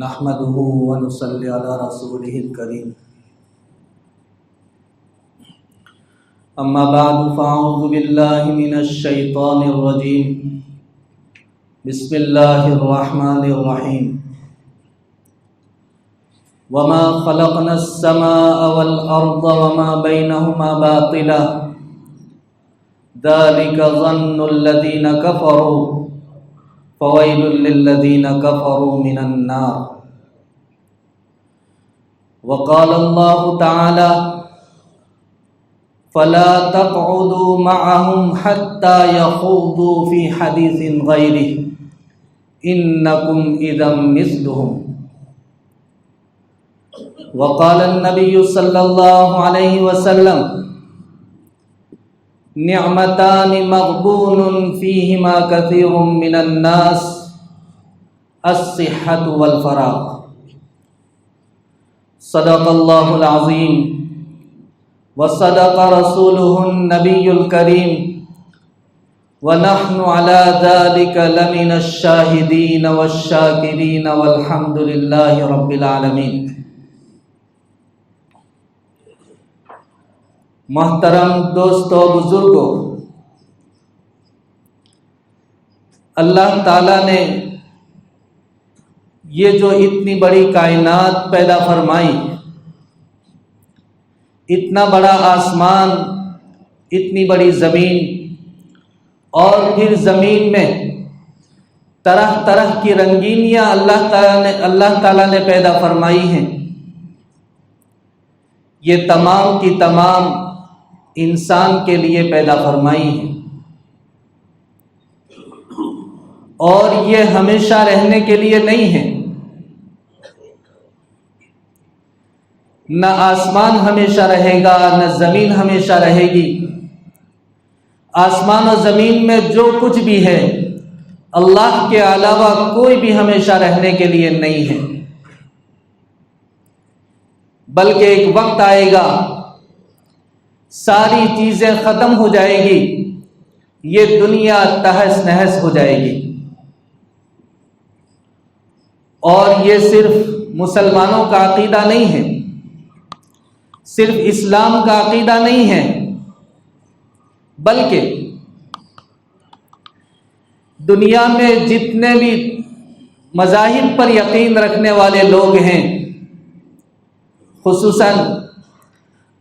نحمده ونصلي على رسوله الكريم أما بعد فأعوذ بالله من الشيطان الرجيم بسم الله الرحمن الرحيم وما خلقنا السماء والأرض وما بينهما باطلا ذلك ظن الذين كفروا فويل للذين كفروا من النار وقال الله تعالى فلا تقعدوا معهم حتى يخوضوا في حديث غيره إنكم إذا مثلهم وقال النبي صلى الله عليه وسلم نعمتان مغبون فيهما كثير من الناس الصحة والفراغ صدق الله العظيم وصدق رسوله النبي الكريم ونحن على ذلك لمن الشاهدين والشاكرين والحمد لله رب العالمين۔ محترم دوستو بزرگوں، اللہ تعالیٰ نے یہ جو اتنی بڑی کائنات پیدا فرمائی، اتنا بڑا آسمان، اتنی بڑی زمین، اور پھر زمین میں طرح طرح کی رنگینیاں اللہ تعالیٰ نے پیدا فرمائی ہیں، یہ تمام کی تمام انسان کے لیے پیدا فرمائی ہیں، اور یہ ہمیشہ رہنے کے لیے نہیں ہے۔ نہ آسمان ہمیشہ رہے گا، نہ زمین ہمیشہ رہے گی۔ آسمان و زمین میں جو کچھ بھی ہے، اللہ کے علاوہ کوئی بھی ہمیشہ رہنے کے لیے نہیں ہے، بلکہ ایک وقت آئے گا ساری چیزیں ختم ہو جائے گی، یہ دنیا تہس نہس ہو جائے گی۔ اور یہ صرف مسلمانوں کا عقیدہ نہیں ہے، صرف اسلام کا عقیدہ نہیں ہے، بلکہ دنیا میں جتنے بھی مذاہب پر یقین رکھنے والے لوگ ہیں، خصوصاً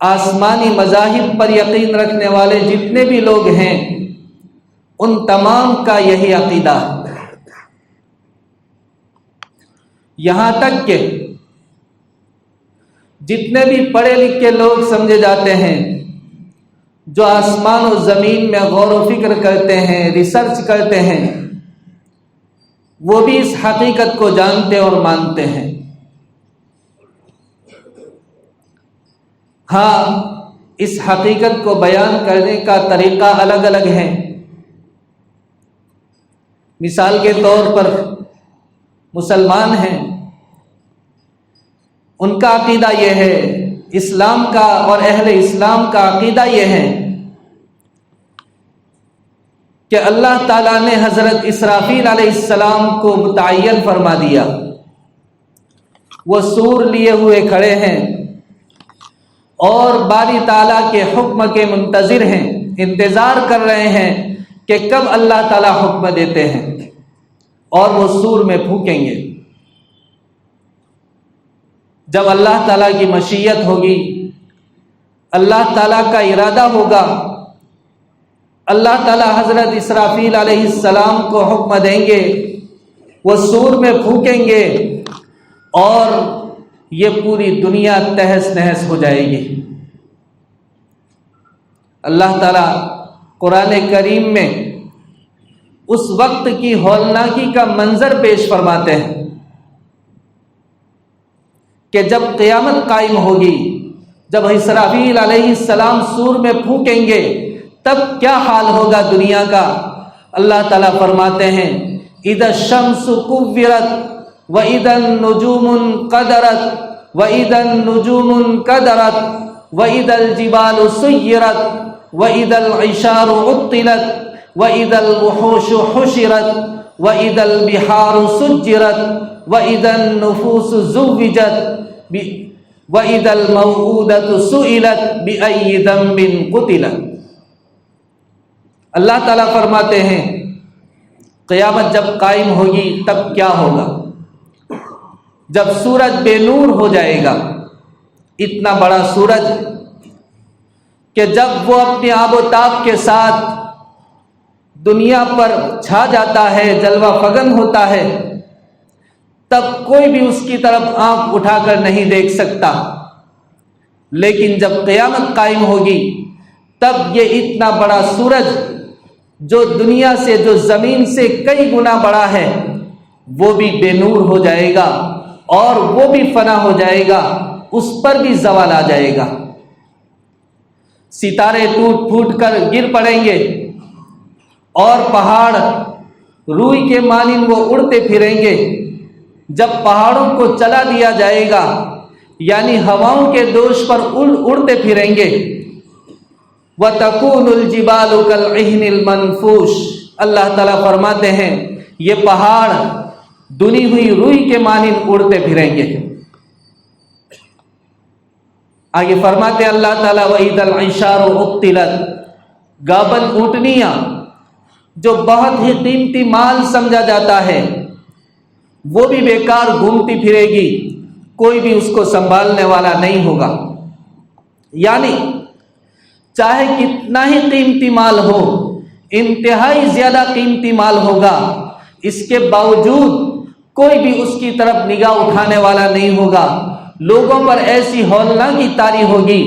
آسمانی مذاہب پر یقین رکھنے والے جتنے بھی لوگ ہیں، ان تمام کا یہی عقیدہ ہے۔ یہاں تک کہ جتنے بھی پڑھے لکھے لوگ سمجھے جاتے ہیں، جو آسمان و زمین میں غور و فکر کرتے ہیں، ریسرچ کرتے ہیں، وہ بھی اس حقیقت کو جانتے اور مانتے ہیں۔ ہاں، اس حقیقت کو بیان کرنے کا طریقہ الگ الگ ہے۔ مثال کے طور پر مسلمان ہیں، ان کا عقیدہ یہ ہے، اسلام کا اور اہل اسلام کا عقیدہ یہ ہے کہ اللہ تعالیٰ نے حضرت اسرافیل علیہ السلام کو متعین فرما دیا، وہ سور لیے ہوئے کھڑے ہیں اور باری تعالیٰ کے حکم کے منتظر ہیں، انتظار کر رہے ہیں کہ کب اللہ تعالیٰ حکم دیتے ہیں اور وہ سور میں پھونکیں گے۔ جب اللہ تعالیٰ کی مشیت ہوگی، اللہ تعالیٰ کا ارادہ ہوگا، اللہ تعالیٰ حضرت اسرافیل علیہ السلام کو حکم دیں گے، وہ سور میں پھونکیں گے اور یہ پوری دنیا تہس نہس ہو جائے گی۔ اللہ تعالیٰ قرآن کریم میں اس وقت کی ہولناکی کا منظر پیش فرماتے ہیں کہ جب قیامت قائم ہوگی، جب اسرافیل علیہ السلام سور میں پھونکیں گے، تب کیا حال ہوگا دنیا کا۔ اللہ تعالیٰ فرماتے ہیں اذا الشمس كورت واذا النجوم انقدرت واذا النجوم انقدرت واذا الجبال سيرت واذا العشار عطلت واذا الوحوش حشرت وَإِذَا الْبِحَارُ سُجِّرَتْ وَإِذَا النُّفُوسُ زُوِّجَتْ وَإِذَا الْمَوْءُودَةُ سُئِلَتْ بِأَيِّ ذَنبٍ قُتِلَتْ۔ اللہ تعالیٰ فرماتے ہیں قیامت جب قائم ہوگی تب کیا ہوگا؟ جب سورج بے نور ہو جائے گا، اتنا بڑا سورج کہ جب وہ اپنے آب و تاب کے ساتھ دنیا پر چھا جاتا ہے، جلوہ فگن ہوتا ہے، تب کوئی بھی اس کی طرف آنکھ اٹھا کر نہیں دیکھ سکتا۔ لیکن جب قیامت قائم ہوگی تب یہ اتنا بڑا سورج جو دنیا سے، جو زمین سے کئی گنا بڑا ہے، وہ بھی بے نور ہو جائے گا اور وہ بھی فنا ہو جائے گا، اس پر بھی زوال آ جائے گا۔ ستارے ٹوٹ پھوٹ کر گر پڑیں گے اور پہاڑ روئی کے مانند وہ اڑتے پھریں گے۔ جب پہاڑوں کو چلا دیا جائے گا، یعنی ہواؤں کے دوش پر اڑتے پھریں گے۔ وَتَكُونُ الْجِبَالُ كَالْعِهْنِ الْمَنْفُوشِ، اللہ تعالیٰ فرماتے ہیں یہ پہاڑ دنی ہوئی روئی کے مانند اڑتے پھریں گے۔ آگے فرماتے اللہ تعالیٰ وَإِذَا الْعِشَارُ عُطِّلَتْ، گابن اونٹنیاں جو بہت ہی قیمتی مال سمجھا جاتا ہے، وہ بھی بیکار گھومتی پھرے گی، کوئی بھی اس کو سنبھالنے والا نہیں ہوگا۔ یعنی چاہے کتنا ہی قیمتی مال ہو، انتہائی زیادہ قیمتی مال ہوگا، اس کے باوجود کوئی بھی اس کی طرف نگاہ اٹھانے والا نہیں ہوگا۔ لوگوں پر ایسی ہولناکی طاری ہوگی،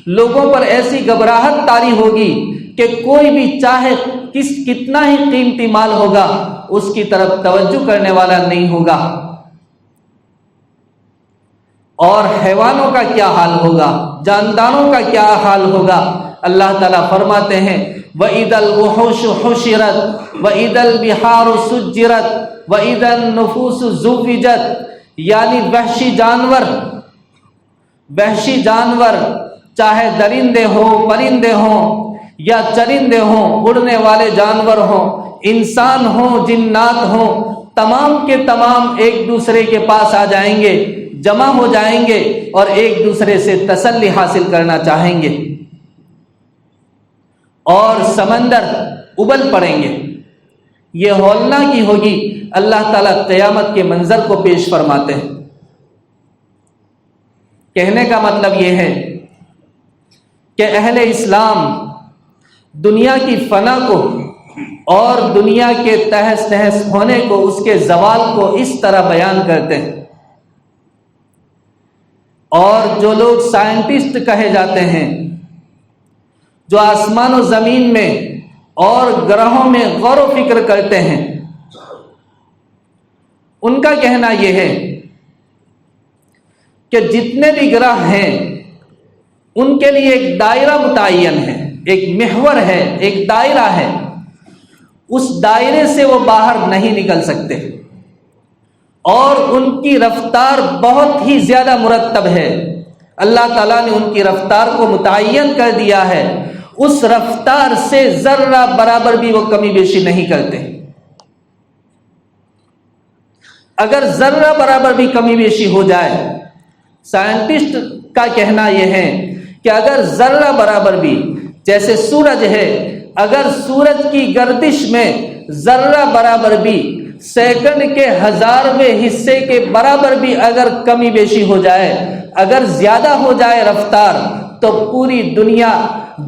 لوگوں پر ایسی گھبراہٹ طاری ہوگی کہ کوئی بھی چاہے کتنا ہی قیمتی مال ہوگا، اس کی طرف توجہ کرنے والا نہیں ہوگا۔ اور حیوانوں کا کیا حال ہوگا، جانداروں کا کیا حال ہوگا؟ اللہ تعالیٰ فرماتے ہیں وَإِذَا الْوُحُوشُ حُشِرَتْ وَإِذَا الْبِحَارُ سُجِّرَتْ وَإِذَا النُّفُوسُ زُوِّجَتْ، یعنی وحشی جانور چاہے درندے ہوں، پرندے ہوں یا چرندے ہوں، اڑنے والے جانور ہوں، انسان ہوں، جنات ہوں، تمام کے تمام ایک دوسرے کے پاس آ جائیں گے، جمع ہو جائیں گے اور ایک دوسرے سے تسلی حاصل کرنا چاہیں گے، اور سمندر ابل پڑیں گے۔ یہ ہولناکی ہوگی۔ اللہ تعالیٰ قیامت کے منظر کو پیش فرماتے ہیں۔ کہنے کا مطلب یہ ہے کہ اہل اسلام دنیا کی فنا کو اور دنیا کے تہس نہس ہونے کو، اس کے زوال کو اس طرح بیان کرتے ہیں۔ اور جو لوگ سائنٹسٹ کہے جاتے ہیں، جو آسمان و زمین میں اور گرہوں میں غور و فکر کرتے ہیں، ان کا کہنا یہ ہے کہ جتنے بھی گرہ ہیں ان کے لیے ایک دائرہ متعین ہے، ایک محور ہے، ایک دائرہ ہے، اس دائرے سے وہ باہر نہیں نکل سکتے، اور ان کی رفتار بہت ہی زیادہ مرتب ہے۔ اللہ تعالیٰ نے ان کی رفتار کو متعین کر دیا ہے، اس رفتار سے ذرہ برابر بھی وہ کمی بیشی نہیں کرتے۔ اگر ذرہ برابر بھی کمی بیشی ہو جائے، سائنٹسٹ کا کہنا یہ ہے کہ اگر ذرہ برابر بھی، جیسے سورج ہے، اگر سورج کی گردش میں ذرہ برابر بھی، سیکنڈ کے 1000ویں حصے کے برابر بھی اگر کمی بیشی ہو جائے، اگر زیادہ ہو جائے رفتار، تو پوری دنیا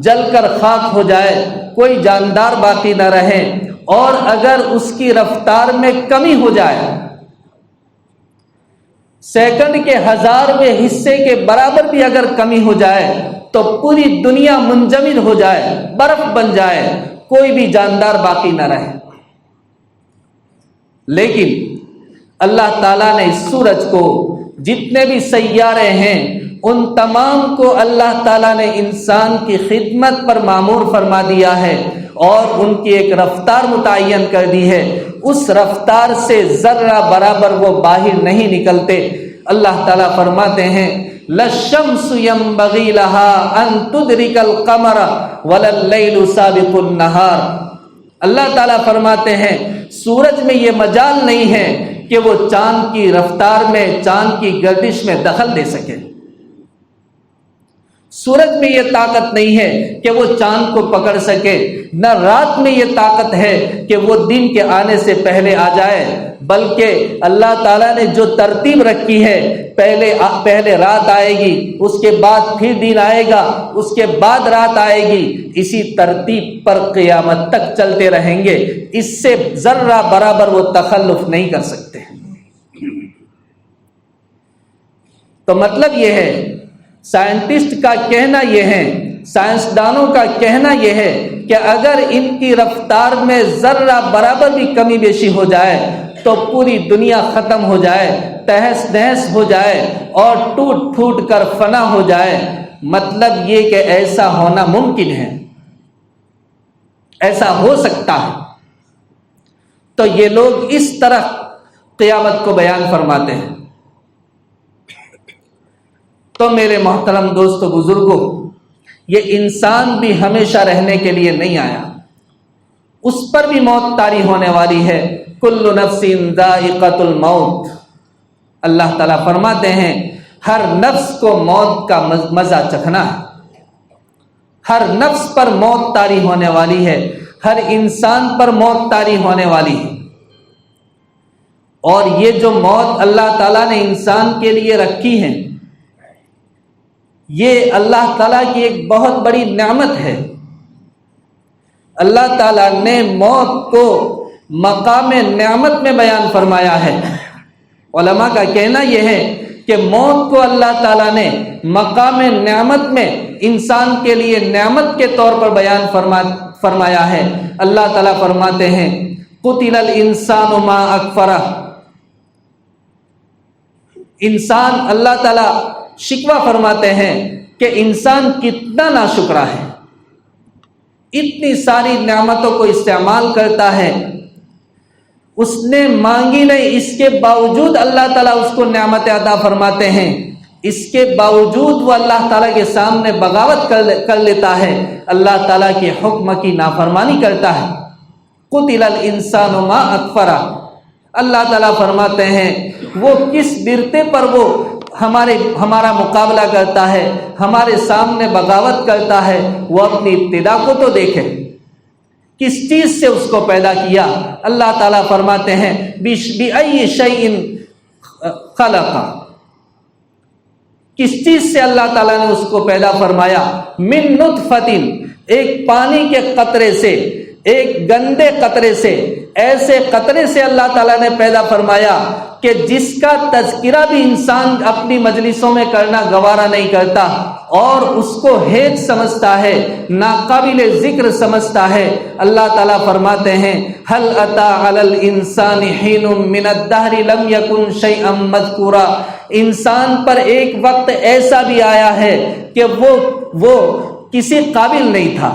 جل کر خاک ہو جائے، کوئی جاندار باقی نہ رہے۔ اور اگر اس کی رفتار میں کمی ہو جائے، سیکنڈ کے 1000ویں حصے کے برابر بھی اگر کمی ہو جائے، تو پوری دنیا منجمد ہو جائے، برف بن جائے، کوئی بھی جاندار باقی نہ رہے۔ لیکن اللہ تعالیٰ نے اس سورج کو، جتنے بھی سیارے ہیں، ان تمام کو اللہ تعالیٰ نے انسان کی خدمت پر مامور فرما دیا ہے، اور ان کی ایک رفتار متعین کر دی ہے۔ اس رفتار سے ذرہ برابر وہ باہر نہیں نکلتے۔ اللہ تعالیٰ فرماتے ہیں لَلشَّمْسُ يَنبَغِي لَهَا أَن تُدْرِكَ الْقَمَرَ وَلَا اللَّيْلُ سَابِقُ النَّهَارِ۔ اللہ تعالیٰ فرماتے ہیں سورج میں یہ مجال نہیں ہے کہ وہ چاند کی رفتار میں، چاند کی گردش میں دخل دے سکے۔ سورج میں یہ طاقت نہیں ہے کہ وہ چاند کو پکڑ سکے، نہ رات میں یہ طاقت ہے کہ وہ دن کے آنے سے پہلے آ جائے، بلکہ اللہ تعالیٰ نے جو ترتیب رکھی ہے، پہلے رات آئے گی، اس کے بعد پھر دن آئے گا، اس کے بعد رات آئے گی، اسی ترتیب پر قیامت تک چلتے رہیں گے، اس سے ذرہ برابر وہ تخلف نہیں کر سکتے۔ تو مطلب یہ ہے، سائنٹسٹ کا کہنا یہ ہے، سائنسدانوں کا کہنا یہ ہے کہ اگر ان کی رفتار میں ذرہ برابر بھی کمی بیشی ہو جائے تو پوری دنیا ختم ہو جائے، تہس نہس ہو جائے اور ٹوٹ پھوٹ کر فنا ہو جائے۔ مطلب یہ کہ ایسا ہونا ممکن ہے، ایسا ہو سکتا ہے۔ تو یہ لوگ اس طرح قیامت کو بیان فرماتے ہیں۔ تو میرے محترم دوستو بزرگوں، یہ انسان بھی ہمیشہ رہنے کے لیے نہیں آیا، اس پر بھی موت طاری ہونے والی ہے۔ کل نفس ذائقۃ الموت، اللہ تعالیٰ فرماتے ہیں ہر نفس کو موت کا مزہ چکھنا ہے، ہر نفس پر موت طاری ہونے والی ہے، ہر انسان پر موت طاری ہونے والی ہے۔ اور یہ جو موت اللہ تعالیٰ نے انسان کے لیے رکھی ہے، یہ اللہ تعالیٰ کی ایک بہت بڑی نعمت ہے۔ اللہ تعالیٰ نے موت کو مقام نعمت میں بیان فرمایا ہے۔ علماء کا کہنا یہ ہے کہ موت کو اللہ تعالیٰ نے مقام نعمت میں انسان کے لیے نعمت کے طور پر بیان فرمایا ہے۔ اللہ تعالیٰ فرماتے ہیں قتل الانسان ما اکفرہ، انسان، اللہ تعالیٰ شکوہ فرماتے ہیں کہ انسان کتنا ناشکرا ہے، اتنی ساری نعمتوں کو استعمال کرتا ہے، اس نے مانگی نہیں، اس کے باوجود اللہ تعالیٰ اس کو نعمت عطا فرماتے ہیں، اس کے باوجود وہ اللہ تعالیٰ کے سامنے بغاوت کر لیتا ہے، اللہ تعالیٰ کے حکم کی نافرمانی کرتا ہے۔ قتل الانسان ما اکفرہ، اللہ تعالیٰ فرماتے ہیں وہ کس برتے پر وہ ہمارا مقابلہ کرتا ہے، ہمارے سامنے بغاوت کرتا ہے، وہ اپنی ابتدا کو تو دیکھے، کس چیز سے اس کو پیدا کیا۔ اللہ تعالیٰ فرماتے ہیں بِأَيِّ شَيْءٍ خَلَقَ، کس چیز سے اللہ تعالیٰ نے اس کو پیدا فرمایا، مِن نُطْفَةٍ، ایک پانی کے قطرے سے، ایک گندے قطرے سے، ایسے قطرے سے اللہ تعالیٰ نے پیدا فرمایا کہ جس کا تذکرہ بھی انسان اپنی مجلسوں میں کرنا گوارا نہیں کرتا، اور اس کو ہیج سمجھتا ہے، ناقابل ذکر سمجھتا ہے۔ اللہ تعالیٰ فرماتے ہیں هل اتى على الانسان حين من الدهر لم يكن شيئا مذكورا، انسان پر ایک وقت ایسا بھی آیا ہے کہ وہ کسی قابل نہیں تھا،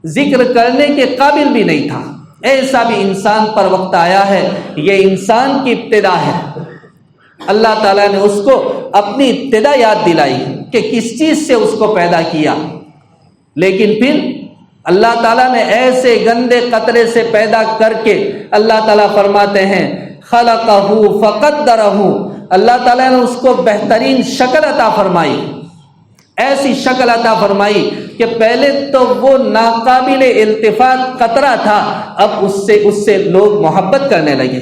ذکر کرنے کے قابل بھی نہیں تھا، ایسا بھی انسان پر وقت آیا ہے۔ یہ انسان کی ابتدا ہے، اللہ تعالیٰ نے اس کو اپنی ابتدا یاد دلائی کہ کس چیز سے اس کو پیدا کیا، لیکن پھر اللہ تعالیٰ نے ایسے گندے قطرے سے پیدا کر کے اللہ تعالیٰ فرماتے ہیں خلقہ فقدرہ، اللہ تعالیٰ نے اس کو بہترین شکل عطا فرمائی، ایسی شکل عطا فرمائی کہ پہلے تو وہ ناقابل التفات قطرہ تھا، اب اس سے لوگ محبت کرنے لگے،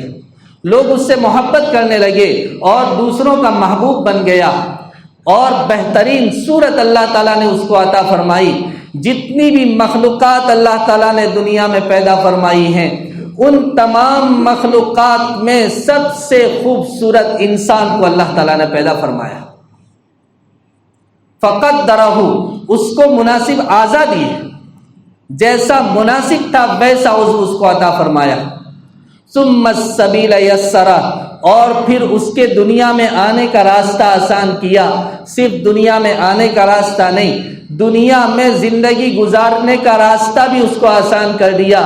لوگ اس سے محبت کرنے لگے اور دوسروں کا محبوب بن گیا، اور بہترین صورت اللہ تعالیٰ نے اس کو عطا فرمائی۔ جتنی بھی مخلوقات اللہ تعالیٰ نے دنیا میں پیدا فرمائی ہیں، ان تمام مخلوقات میں سب سے خوبصورت انسان کو اللہ تعالیٰ نے پیدا فرمایا۔ فقدرہ، اس کو مناسب اعضاء دیے، جیسا مناسب تھا ویسا عضو اس کو عطا فرمایا۔ ثم السبیل یسرہ، اور پھر اس کے دنیا میں آنے کا راستہ آسان کیا۔ صرف دنیا میں آنے کا راستہ نہیں، دنیا میں زندگی گزارنے کا راستہ بھی اس کو آسان کر دیا،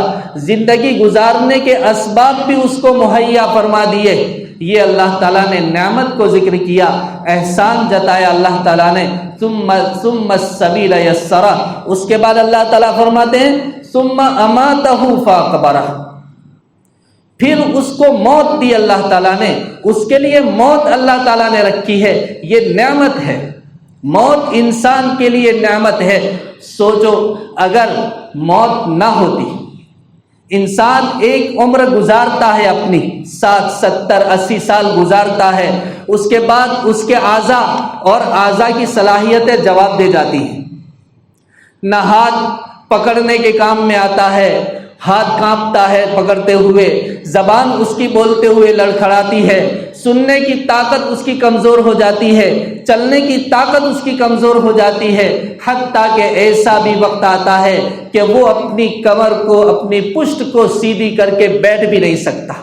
زندگی گزارنے کے اسباب بھی اس کو مہیا فرما دیے۔ یہ اللہ تعالیٰ نے نعمت کو ذکر کیا، احسان جتایا اللہ تعالیٰ نے۔ ثم السبیل یسرہ، اس کے بعد اللہ تعالیٰ فرماتے ہیں ثم اماتہ فاقبرہ، پھر اس کو موت دی اللہ تعالیٰ نے، اس کے لیے موت اللہ تعالیٰ نے رکھی ہے، یہ نعمت ہے، موت انسان کے لیے نعمت ہے۔ سوچو اگر موت نہ ہوتی، انسان ایک عمر گزارتا ہے اپنی 60 70 80 سال گزارتا ہے، اس کے بعد اس کے اعضاء اور اعضاء کی صلاحیتیں جواب دے جاتی ہیں، نہ ہاتھ پکڑنے کے کام میں آتا ہے، ہاتھ کانپتا ہے پکڑتے ہوئے، زبان اس کی بولتے ہوئے لڑکھڑاتی ہے، سننے کی طاقت اس کی کمزور ہو جاتی ہے، چلنے کی طاقت اس کی کمزور ہو جاتی ہے، حتیٰ کہ ایسا بھی وقت آتا ہے کہ وہ اپنی کمر کو، اپنی پشت کو سیدھی کر کے بیٹھ بھی نہیں سکتا۔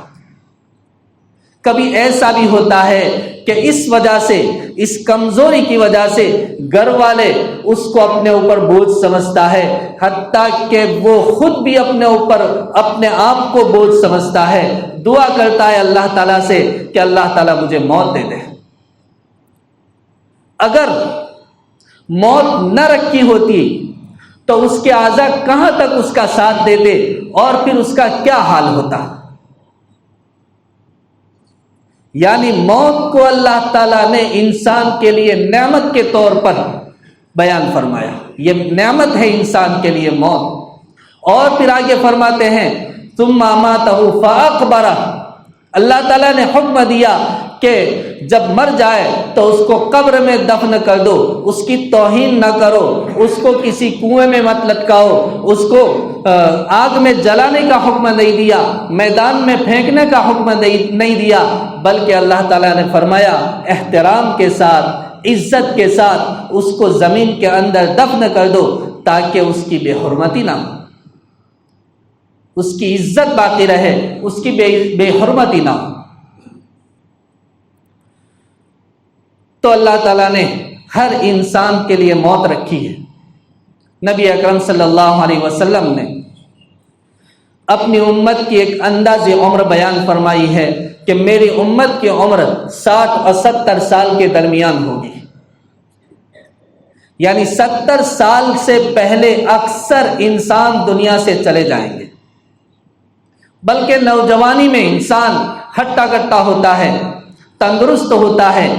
کبھی ایسا بھی ہوتا ہے کہ اس وجہ سے، اس کمزوری کی وجہ سے گھر والے اس کو اپنے اوپر بوجھ سمجھتا ہے، حتیٰ کہ وہ خود بھی اپنے اوپر اپنے آپ کو بوجھ سمجھتا ہے، دعا کرتا ہے اللہ تعالیٰ سے کہ اللہ تعالیٰ مجھے موت دے دے۔ اگر موت نہ رکھی ہوتی تو اس کے اعضاء کہاں تک اس کا ساتھ دیتے اور پھر اس کا کیا حال ہوتا۔ یعنی موت کو اللہ تعالیٰ نے انسان کے لیے نعمت کے طور پر بیان فرمایا، یہ نعمت ہے انسان کے لیے موت۔ اور پھر آگے فرماتے ہیں ثم اماتہ فاقبرہ، اللہ تعالیٰ نے حکم دیا کہ جب مر جائے تو اس کو قبر میں دفن کر دو، اس کی توہین نہ کرو، اس کو کسی کنویں میں مت لٹکاؤ، اس کو آگ میں جلانے کا حکم نہیں دیا، میدان میں پھینکنے کا حکم نہیں دیا، بلکہ اللہ تعالیٰ نے فرمایا احترام کے ساتھ، عزت کے ساتھ اس کو زمین کے اندر دفن کر دو تاکہ اس کی بے حرمتی نہ ہو، اس کی عزت باقی رہے، اس کی بے حرمتی نہ ہو۔ تو اللہ تعالیٰ نے ہر انسان کے لیے موت رکھی ہے۔ نبی اکرم صلی اللہ علیہ وسلم نے اپنی امت کی ایک انداز عمر بیان فرمائی ہے کہ میری امت کی عمر 60 اور 70 سال کے درمیان ہوگی، یعنی 70 سال سے پہلے اکثر انسان دنیا سے چلے جائیں گے، بلکہ نوجوانی میں انسان ہٹا کٹا ہوتا ہے، تندرست ہوتا ہے،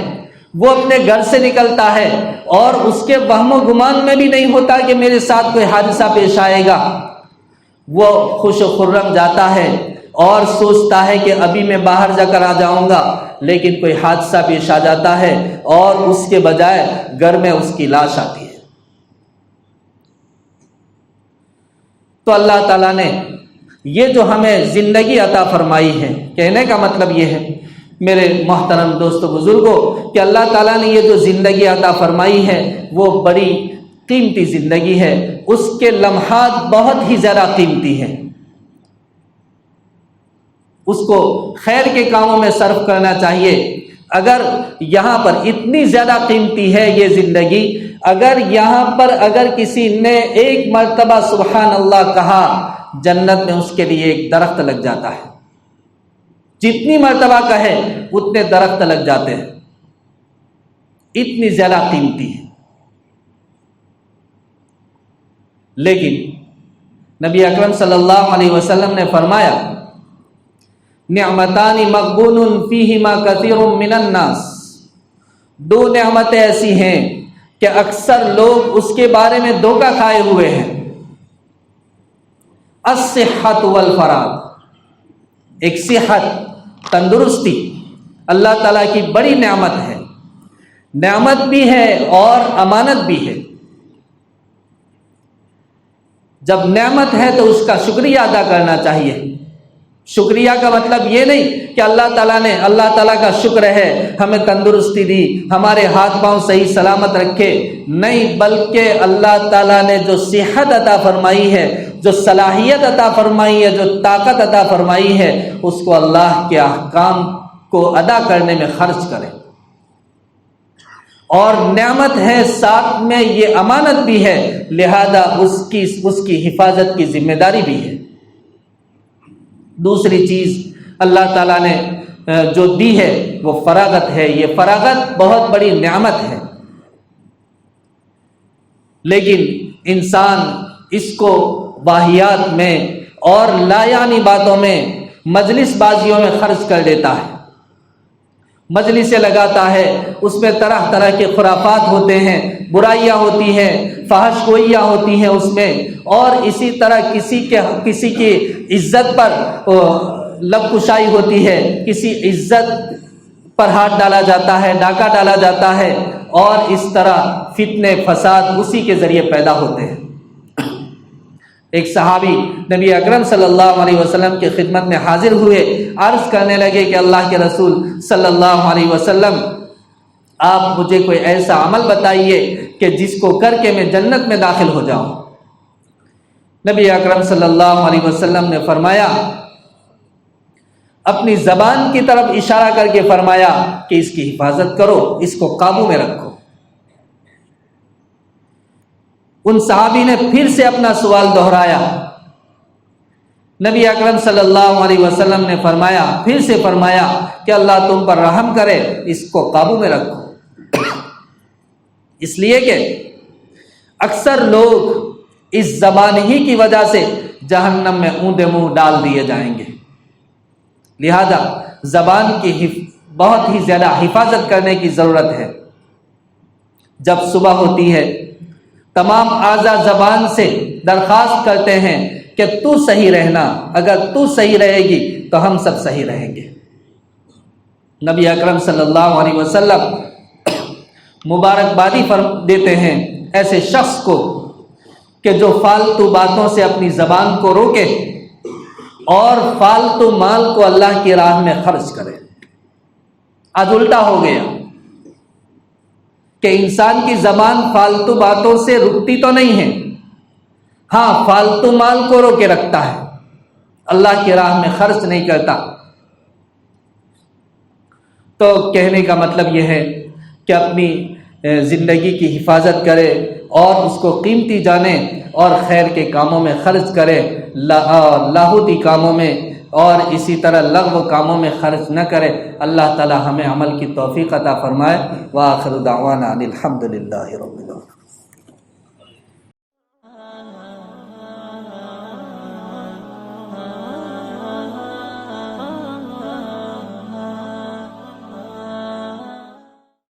وہ اپنے گھر سے نکلتا ہے اور اس کے وہم و گمان میں بھی نہیں ہوتا کہ میرے ساتھ کوئی حادثہ پیش آئے گا، وہ خوش و خرم جاتا ہے اور سوچتا ہے کہ ابھی میں باہر جا کر آ جاؤں گا، لیکن کوئی حادثہ پیش آ جاتا ہے اور اس کے بجائے گھر میں اس کی لاش آتی ہے۔ تو اللہ تعالیٰ نے یہ جو ہمیں زندگی عطا فرمائی ہے، کہنے کا مطلب یہ ہے میرے محترم دوستو بزرگوں کہ اللہ تعالیٰ نے یہ جو زندگی عطا فرمائی ہے وہ بڑی قیمتی زندگی ہے، اس کے لمحات بہت ہی زیادہ قیمتی ہیں، اس کو خیر کے کاموں میں صرف کرنا چاہیے۔ اگر یہاں پر اتنی زیادہ قیمتی ہے یہ زندگی، اگر یہاں پر اگر کسی نے ایک مرتبہ سبحان اللہ کہا، جنت میں اس کے لیے ایک درخت لگ جاتا ہے، جتنی مرتبہ کہے اتنے درخت لگ جاتے ہیں، اتنی زیادہ قیمتی ہے۔ لیکن نبی اکرم صلی اللہ علیہ وسلم نے فرمایا نعمتان مغبون فیہما کثیر من الناس، دو نعمتیں ایسی ہیں کہ اکثر لوگ اس کے بارے میں دھوکہ کھائے ہوئے ہیں، الصحت والفراغ، ایک صحت، تندرستی اللہ تعالیٰ کی بڑی نعمت ہے، نعمت بھی ہے اور امانت بھی ہے۔ جب نعمت ہے تو اس کا شکریہ ادا کرنا چاہیے۔ شکریہ کا مطلب یہ نہیں کہ اللہ تعالیٰ کا شکر ہے ہمیں تندرستی دی، ہمارے ہاتھ پاؤں صحیح سلامت رکھے، نہیں، بلکہ اللہ تعالیٰ نے جو صحت عطا فرمائی ہے، جو صلاحیت عطا فرمائی ہے، جو طاقت عطا فرمائی ہے، اس کو اللہ کے احکام کو ادا کرنے میں خرچ کرے۔ اور نعمت ہے، ساتھ میں یہ امانت بھی ہے، لہذا اس کی حفاظت کی ذمہ داری بھی ہے۔ دوسری چیز اللہ تعالیٰ نے جو دی ہے وہ فراغت ہے، یہ فراغت بہت بڑی نعمت ہے، لیکن انسان اس کو واہیات میں اور لایانی باتوں میں، مجلس بازیوں میں خرچ کر دیتا ہے، مجلسیں لگاتا ہے، اس میں طرح طرح کے خرافات ہوتے ہیں، برائیاں ہوتی ہیں، فحش گوئیاں ہوتی ہیں اس میں، اور اسی طرح کسی کی عزت پر لب کشائی ہوتی ہے، کسی عزت پر ہاتھ ڈالا جاتا ہے، ڈاکہ ڈالا جاتا ہے، اور اس طرح فتنے فساد اسی کے ذریعے پیدا ہوتے ہیں۔ ایک صحابی نبی اکرم صلی اللہ علیہ وسلم کی خدمت میں حاضر ہوئے، عرض کرنے لگے کہ اللہ کے رسول صلی اللہ علیہ وسلم، آپ مجھے کوئی ایسا عمل بتائیے کہ جس کو کر کے میں جنت میں داخل ہو جاؤں۔ نبی اکرم صلی اللہ علیہ وسلم نے فرمایا، اپنی زبان کی طرف اشارہ کر کے فرمایا کہ اس کی حفاظت کرو، اس کو قابو میں رکھو۔ ان صحابی نے پھر سے اپنا سوال دہرایا، نبی اکرم صلی اللہ علیہ وسلم نے فرمایا، پھر سے فرمایا کہ اللہ تم پر رحم کرے، اس کو قابو میں رکھو۔ اس لیے کہ اکثر لوگ اس زبان ہی کی وجہ سے جہنم میں اوندے منہ ڈال دیے جائیں گے۔ لہذا زبان کی بہت ہی زیادہ حفاظت کرنے کی ضرورت ہے۔ جب صبح ہوتی ہے، تمام اعضاء زبان سے درخواست کرتے ہیں کہ تو صحیح رہنا، اگر تو صحیح رہے گی تو ہم سب صحیح رہیں گے۔ نبی اکرم صلی اللہ علیہ وسلم مبارکبادی دیتے ہیں ایسے شخص کو کہ جو فالتو باتوں سے اپنی زبان کو روکے اور فالتو مال کو اللہ کی راہ میں خرچ کرے۔ آج الٹا ہو گیا کہ انسان کی زبان فالتو باتوں سے رکتی تو نہیں ہے، ہاں فالتو مال کو روکے رکھتا ہے، اللہ کی راہ میں خرچ نہیں کرتا۔ تو کہنے کا مطلب یہ ہے کہ اپنی زندگی کی حفاظت کرے اور اس کو قیمتی جانے اور خیر کے کاموں میں خرچ کرے، لاہوتی کاموں میں اور اسی طرح لغو کاموں میں خرچ نہ کرے۔ اللہ تعالی ہمیں عمل کی توفیق عطا فرمائے۔ وآخر دعوانا ان الحمد للہ رب العالمین۔